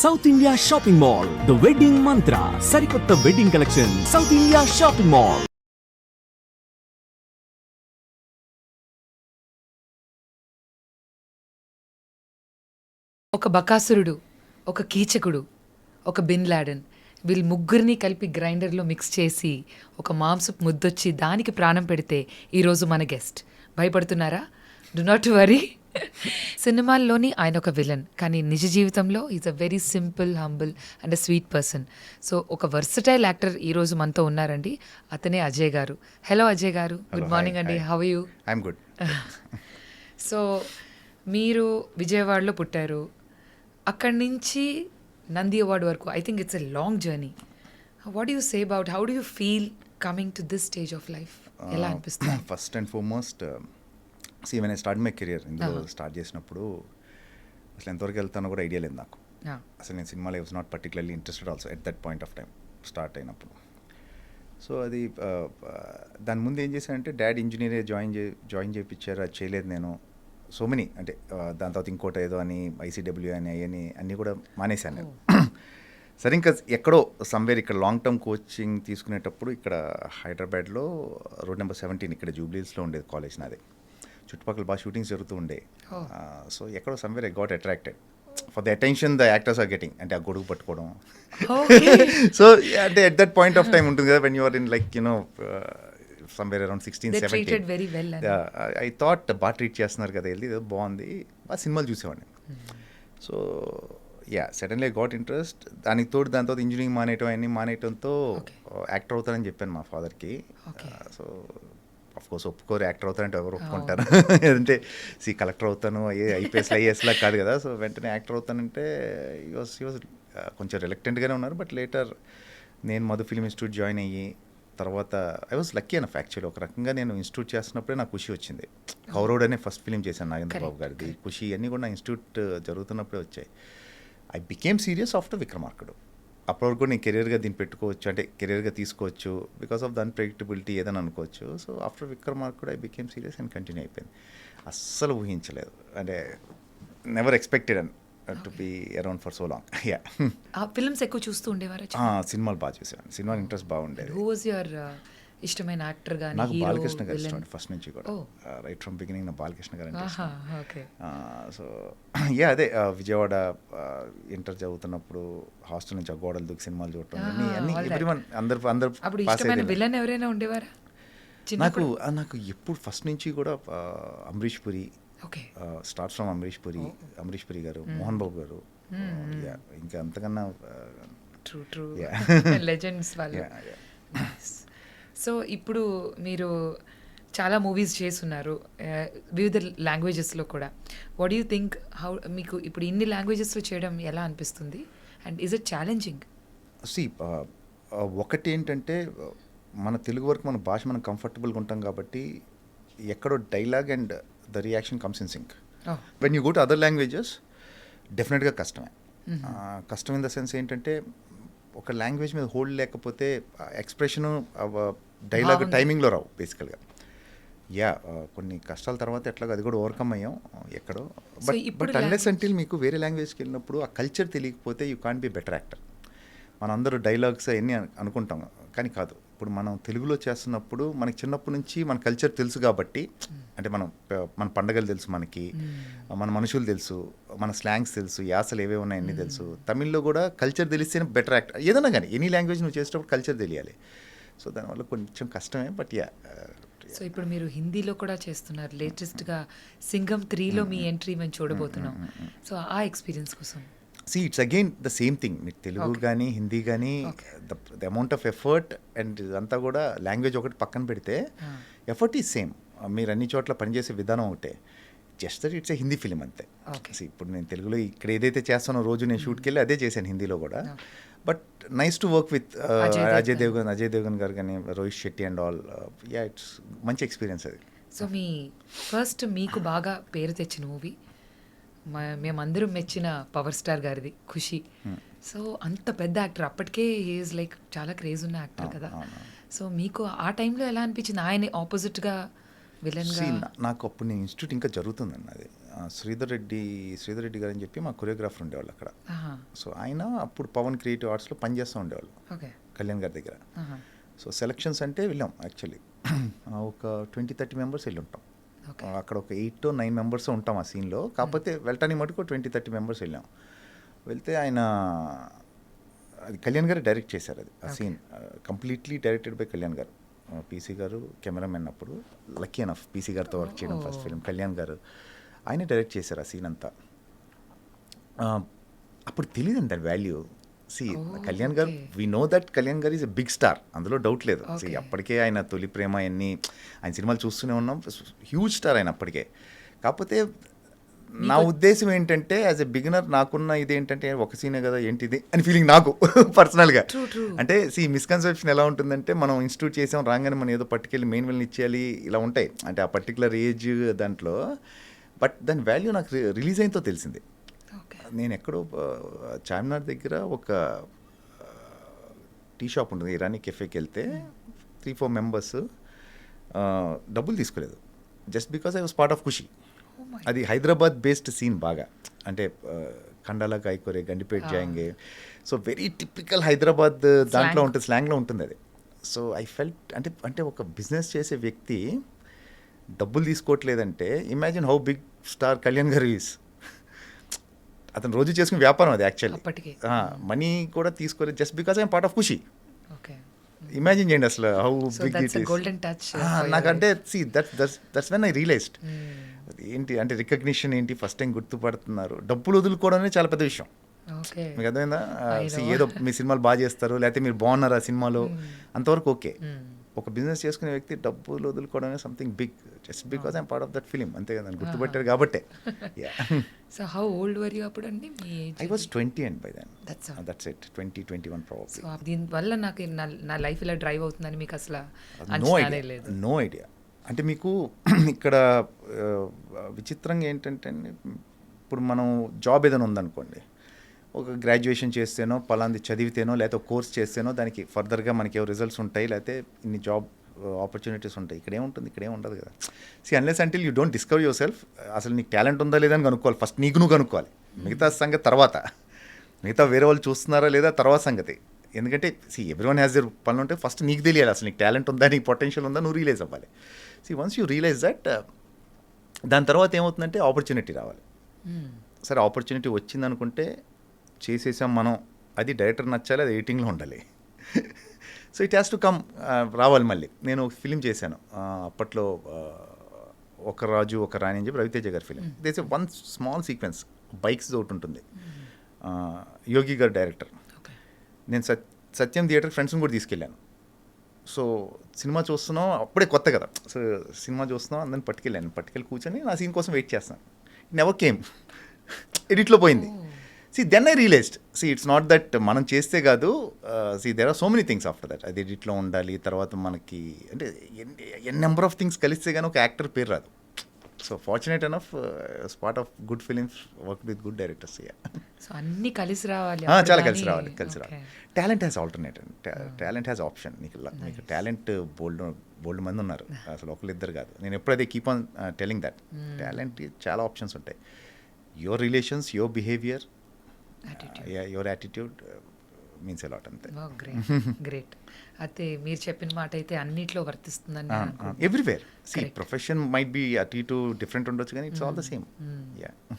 South India shopping mall, the wedding మంత్ర, సరికొత్త wedding collection, south India shopping mall. ఒక బకాసురుడు, ఒక కీచకుడు, ఒక బిన్ లాడెన్, వీళ్ళు ముగ్గురిని కలిపి గ్రైండర్లో మిక్స్ చేసి ఒక మాంసపు ముద్దొచ్చి దానికి ప్రాణం పెడితే ఈరోజు మన గెస్ట్. భయపడుతున్నారా? Do not worry. సినిమాల్లోని ఆయన ఒక విలన్, కానీ నిజ జీవితంలో is a very simple, humble and a sweet person. So ఒక వర్సటైల్ యాక్టర్ ఈరోజు మనతో ఉన్నారండి. అతనే Ajay garu. Hello Ajay garu, good morning అండి. How are you? I'm good. So మీరు విజయవాడలో పుట్టారు, అక్కడి నుంచి నంది అవార్డు వరకు. I think it's a long journey. What do you say about, how do you feel coming to this stage of life? ఎలా అనిపిస్తుంది? First and foremost when I start my career, ఇందులో start చేసినప్పుడు అసలు ఎంతవరకు వెళ్తానో కూడా idea లేదు నాకు. అసలు నేను సినిమాలో I was not particularly interested also at that point of time start అయినప్పుడు. సో అది దాని ముందు ఏం చేశానంటే డాడీ ఇంజనీర్ జాయిన్ చేయించారు, అది చేయలేదు నేను. సో మెనీ అంటే దాని తర్వాత ఇంకోటి ఏదో అని ఐసీడబ్ల్యూ అని అవన్నీ అన్నీ కూడా మానేశాను నేను. సరే ఇంకా ఎక్కడో సమ్వేర్ ఇక్కడ లాంగ్ టర్మ్ కోచింగ్ తీసుకునేటప్పుడు ఇక్కడ హైదరాబాద్లో రోడ్ నెంబర్ 17 ఇక్కడ జూబ్లీస్లో ఉండేది కాలేజ్ నాది. చుట్టుపక్కల బాగా షూటింగ్స్ జరుగుతూ ఉండే. సో ఎక్కడో somewhere I got attracted for the attention the actors are getting, అంటే ఆ గొడుగు పట్టుకోవడం. సో అంటే at that point of time ఉంటుంది కదా when you are in like you know somewhere around 16, 17. Very well. I thought బాగా ట్రీట్ చేస్తున్నారు కదా, వెళ్ళి బాగుంది, బాగా సినిమాలు చూసేవాడిని. So suddenly I got interest. దానికి తోడు దాని తర్వాత ఇంజనీరింగ్ మానేయటంతో యాక్టర్ అవుతానని చెప్పాను మా ఫాదర్కి. సో అఫ్కోర్స్ ఒప్పుకోరు, యాక్టర్ అవుతానంటే ఎవరు ఒప్పుకుంటారు? అంటే కలెక్టర్ అవుతాను, ఐఏఎస్లా కాదు కదా. సో వెంటనే యాక్టర్ అవుతానంటే ఈ వాజ్ కొంచెం రిలక్టెంట్గానే ఉన్నారు. బట్ లేటర్ నేను మధు ఫిల్మ్ ఇన్స్టిట్యూట్ జాయిన్ అయ్యి తర్వాత I was lucky enough actually. ఒక రకంగా నేను ఇన్స్టిట్యూట్ చేస్తున్నప్పుడే నాకు ఖుషి వచ్చింది. కౌరవుడ్ అనే ఫస్ట్ ఫిలిం చేశాను నాగేంద్రబాబు గారిది. ఖుషి అన్నీ కూడా నా ఇన్స్టిట్యూట్ జరుగుతున్నప్పుడే వచ్చాయి. ఐ బికేమ్ సీరియస్ ఆఫ్టర్ విక్రమార్కుడు. అప్పటి వరకు నేను కెరియర్గా దీన్ని పెట్టుకోవచ్చు, అంటే కెరియర్గా తీసుకోవచ్చు బికాస్ ఆఫ్ ద అన్ప్రెడిక్టబిలిటీ ఏదని అనుకోవచ్చు. So after Vikramarkudu I became serious and continue అయిపోయింది. అస్సలు ఊహించలేదు, అంటే never expected and to be around for so long. Films ఎక్కువ చూస్తూ ఉండేవారు? సినిమాలు బాగా చూసేవాడిని, సినిమా ఇంట్రెస్ట్ బాగుండేది. హూ వాజ్ యువర్ ఇష్టమైన యాక్టర్ గాని? నాకు బాలకృష్ణ గారు ఇష్టం ఫస్ట్ నుంచి కూడా. రైట్ ఫ్రమ్ బిగినింగ్ నా బాలకృష్ణ గారు అంటే ఇష్టం. సో అదే విజయవాడ ఇంటర్ చదువుతున్నప్పుడు హాస్టల్ నుంచి ఆ గోడలు దూకి సినిమాలు చూడటం, అందరు పాస్ అయ్యారు. విలన్ ఎవరైనా ఉండేవారా? నాకు ఎప్పుడు ఫస్ట్ నుంచి కూడా అమరీష్ పురి, స్టార్ట్ ఫ్రమ్ అమరీష్ పురి గారు, మోహన్ బాబు గారు, ఇంకా అంతకన్నా లెజెండ్స్ వాళ్ళు. సో ఇప్పుడు మీరు చాలా మూవీస్ చేస్తున్నారు వివిధ లాంగ్వేజెస్లో కూడా. వాట్ యూ థింక్, హౌ మీకు ఇప్పుడు ఇన్ని లాంగ్వేజెస్లో చేయడం ఎలా అనిపిస్తుంది అండ్ ఈజ్ ఇట్ ఛాలెంజింగ్? ఒకటి ఏంటంటే మన తెలుగు వరకు మన భాష మనం కంఫర్టబుల్గా ఉంటాం కాబట్టి ఎక్కడో dialogue and the reaction comes in sync. When you go to other languages డెఫినెట్గా కష్టమే. కష్టం ఇన్ ద సెన్స్ ఏంటంటే ఒక లాంగ్వేజ్ మీద హోల్డ్ లేకపోతే ఎక్స్ప్రెషను డైలాగ్ టైమింగ్లో రావు బేసికల్గా. కొన్ని కష్టాల తర్వాత ఎట్లాగో అది కూడా ఓవర్కమ్ అయ్యాం ఎక్కడో. బట్ అన్లెస్ అంటిల్ మీకు వేరే లాంగ్వేజ్కి వెళ్ళినప్పుడు ఆ కల్చర్ తెలియకపోతే you can't be better actor. మనం అందరూ డైలాగ్స్ అవన్నీ అనుకుంటాం, కానీ కాదు. ఇప్పుడు మనం తెలుగులో చేస్తున్నప్పుడు మనకి చిన్నప్పటి నుంచి మన కల్చర్ తెలుసు కాబట్టి, అంటే మన పండగలు తెలుసు, మనకి మన మనుషులు తెలుసు, మన స్లాంగ్స్ తెలుసు, యాసలు ఏవే ఉన్నాయి అన్నీ తెలుసు. తమిళ్లో కూడా కల్చర్ తెలిస్తేనే బెటర్ యాక్టర్. ఏదైనా కానీ ఎనీ లాంగ్వేజ్ నువ్వు చేసేటప్పుడు కల్చర్ తెలియాలి. సో దానివల్ల కొంచెం కష్టమే. బట్ సో ఇప్పుడు మీరు హిందీలో కూడా చేస్తున్నారు. లేటెస్ట్గా సింగం 3లో మీ ఎంట్రీ మేము చూడబోతున్నాం. సో ఆ ఎక్స్పీరియన్స్ కోసం it's again the same thing. మీకు తెలుగు కానీ హిందీ కానీ the amount of effort and ఇదంతా కూడా లాంగ్వేజ్ ఒకటి పక్కన పెడితే ఎఫర్ట్ ఈజ్ సేమ్. మీరు అన్ని చోట్ల పనిచేసే విధానం ఒకటే, just that it's a Hindi film అంతే. ఇప్పుడు నేను తెలుగులో ఇక్కడ ఏదైతే చేస్తానో రోజు నేను షూట్కి వెళ్ళి అదే చేశాను హిందీలో కూడా. But nice to work with Ajay Devgan గారు కానీ Rohit Shetty and all. It's మంచి ఎక్స్పీరియన్స్ అది. సో మీ ఫస్ట్ మీకు బాగా పేరు తెచ్చిన మూవీ మేమందరం మెచ్చిన పవర్ స్టార్ గారిది ఖుషి. సో అంత పెద్ద యాక్టర్, అప్పటికే ఈజ్ లైక్ చాలా క్రేజ్ ఉన్న యాక్టర్ కదా. సో మీకు ఆ టైంలో ఎలా అనిపించింది ఆయన ఆపోజిట్గా విలన్గా? నాకు అప్పుడు నేను ఇన్స్టిట్యూట్ ఇంకా జరుగుతుందండి, అది శ్రీధర్ రెడ్డి గారు అని చెప్పి మా కొరియోగ్రాఫర్ ఉండేవాళ్ళు అక్కడ. ఆహా. సో ఆయన అప్పుడు పవన్ క్రియేటివ్ ఆర్ట్స్లో పనిచేస్తూ ఉండేవాళ్ళు ఓకే. కళ్యాణ్ గారి దగ్గర. ఆహా. సో సెలక్షన్స్ అంటే వెళ్ళాం యాక్చువల్లీ. ఒక 20-30 మెంబర్స్ వెళ్ళి ఉంటాం. ఓకే. అక్కడ ఒక 8 to 9 మెంబర్స్ ఉంటాం ఆ సీన్లో. కాకపోతే వెళ్ళటానికి మటుకు 20-30 మెంబర్స్ వెళ్ళాం. వెళ్తే ఆయన అది కళ్యాణ్ గారు డైరెక్ట్ చేశారు. అది ఆ scene completely directed by Kalyan గారు. పీసీ గారు కెమెరామెన్. అప్పుడు లక్కీ ఎనఫ్ పీసీ గారితో వర్క్ చేయడం ఫస్ట్ ఫిల్మ్. కళ్యాణ్ గారు ఆయనే డైరెక్ట్ చేశారు ఆ సీన్ అంతా. అప్పుడు తెలియదండి దాని వాల్యూ. కళ్యాణ్ గారు, వీ నో దట్ కళ్యాణ్ గారు ఈజ్ ఎ బిగ్ స్టార్, అందులో డౌట్ లేదు. అప్పటికే ఆయన తొలి ప్రేమ అన్ని ఆయన సినిమాలు చూస్తూనే ఉన్నాం, హ్యూజ్ స్టార్ ఆయన అప్పటికే. కాకపోతే నా ఉద్దేశం ఏంటంటే యాజ్ ఎ బిగినర్ నాకున్న ఇదేంటంటే ఒక సీనే కదా ఏంటిది అని ఫీలింగ్ నాకు పర్సనల్గా. అంటే మిస్కన్సెప్షన్ ఎలా ఉంటుందంటే మనం ఇన్స్టిట్యూట్ చేసాం రాగానే మనం ఏదో పట్టుకెళ్ళి మెయిన్ విల్ని ఇచ్చేయాలి ఇలా ఉంటాయి. అంటే ఆ పర్టికులర్ ఏజ్ దాంట్లో. బట్ దాని వాల్యూ నాకు రిలీజ్ అయినతో తెలిసింది. నేను ఎక్కడో చార్మినార్ దగ్గర ఒక టీ షాప్ ఉంటుంది, ఇరానీ కెఫేకి వెళ్తే 3-4 మెంబర్స్ డబ్బులు తీసుకోలేదు. Just because I was part of Kushi. అది హైదరాబాద్ బేస్డ్ సీన్ బాగా. అంటే కండాలా కాయకూరే, గండిపేట్ జాయింగే. సో వెరీ టిపికల్ హైదరాబాద్ దాంట్లో ఉంటుంది, స్లాంగ్లో ఉంటుంది అది. సో ఐ ఫెల్ట్ అంటే ఒక బిజినెస్ చేసే వ్యక్తి డబ్బులు తీసుకోవట్లేదంటే imagine how big star Kalyan garu is. అతను రోజు చేసుకునే వ్యాపారం అది యాక్చువల్లీ. మనీ కూడా తీసుకోలేదు just because I'm part of Kushi. Imagine చేయండి అసలు హౌ బిగ్ ఇట్ ఈస్. నాకంటే దట్స్ వెన్ ఐ రియలైజ్డ్ ఏంటి అంటే రికగ్నిషన్ ఏంటి, ఫస్ట్ టైం గుర్తుపడుతున్నారు. డబ్బులు వదులుకోవడం చాలా పెద్ద విషయం. మీకు అర్థమైందా? ఏదో మీ సినిమాలు బాగా చేస్తారు లేకపోతే మీరు బాగున్నారు ఆ సినిమాలో, అంతవరకు ఓకే. ఒక బిజినెస్ చేసుకునే వ్యక్తి డబ్బులు వదులుకోవడం something big just because I'm part of that film, అంతే కదా, గుర్తుపెట్టారు కాబట్టే. So how old were you అప్పుడు అండి? I was 20 and by then that's it. 20-21 probably. So దీని వల్ల నాకు నా లైఫ్ ఇలా డ్రైవ్ అవుతుందని మీకు అసలు అంచనానే లేదు? No idea. అంటే మీకు ఇక్కడ విచిత్రంగా ఏంటంటే ఇప్పుడు మనం జాబ్ ఏదైనా ఉందనుకోండి, ఒక గ్రాడ్యుయేషన్ చేస్తేనో పలాంది చదివితేనో లేకపోతే ఒక కోర్స్ చేస్తేనో దానికి ఫర్దర్గా మనకి ఏవో రిజల్ట్స్ ఉంటాయి లేకపోతే ఇన్ని జాబ్ ఆపర్చునిటీస్ ఉంటాయి. ఇక్కడేముంటుంది? ఇక్కడేం ఉండదు కదా. Unless until you don't discover your self, అసలు నీకు టాలెంట్ ఉందా లేదా అని కనుక్కోవాలి ఫస్ట్. నీకు నువ్వు కనుక్కోవాలి. మిగతా సంగతి తర్వాత, మిగతా వేరే వాళ్ళు చూస్తున్నారా లేదా తర్వాత సంగతి. ఎందుకంటే ఎవ్రీవన్ హ్యాస్ దేర్ పనులు ఉంటే ఫస్ట్ నీకు తెలియాలి అసలు నీకు టాలెంట్ ఉందా, నీకు పొటెన్షియల్ ఉందా, నువ్వు రియలైజ్ అవ్వాలి. వన్స్ యూ రియలైజ్ దట్, దాని తర్వాత ఏమవుతుందంటే ఆపర్చునిటీ రావాలి. సరే ఆపర్చునిటీ వచ్చింది అనుకుంటే చేసేసాం మనం, అది డైరెక్టర్ నచ్చాలి, అది ఎడిటింగ్లో ఉండాలి. So it has to come, రావాలి మళ్ళీ. నేను ఒక ఫిలిం చేశాను అప్పట్లో, ఒక రాజు ఒక రాణి అని చెప్పి రవితేజ గారి film. There's a one small sequence, bikes ఒకటి ఉంటుంది. యోగి గారు డైరెక్టర్. నేను సత్యం థియేటర్ ఫ్రెండ్స్ని కూడా తీసుకెళ్ళాను. సో సినిమా చూస్తున్నాం, అప్పుడే కొత్త కదా. సో సినిమా చూస్తున్నాం, అందరిని పట్టుకెళ్ళి కూర్చొని నా సీన్ కోసం వెయిట్ చేస్తాను. నెవర్ కేమ్, ఎడిట్లో పోయింది. Then I realised, it's not that మనం చేస్తే కాదు, there are so many things after that. అది ఎడిట్లో ఉండాలి, తర్వాత మనకి అంటే ఎన్ నెంబర్ ఆఫ్ థింగ్స్ కలిస్తే కానీ ఒక యాక్టర్ పేరు రాదు. So fortunate enough part of good films, work with good directors. So అన్నీ కలిసి రావాలి, చాలా కలిసి రావాలి. Talent has alternative, talent has option. మీకు టాలెంట్ బోల్డ్ మంది ఉన్నారు, అసలు ఒకళ్ళిద్దరు కాదు. నేను ఎప్పుడైతే keep on telling that talent చాలా ఆప్షన్స్ ఉంటాయి. Your relations, your behaviour, your attitude means allot, అంతే. గ్రేట్. అయితే మీరు చెప్పిన మాట అయితే అన్నిట్లో వర్తిస్తుందని ఎవ్రీవేర్. ప్రొఫెషన్ మైట్ బి అటు ఇటు డిఫరెంట్ ఉండొచ్చు కానీ ఇట్స్ ఆల్ ద సేమ్.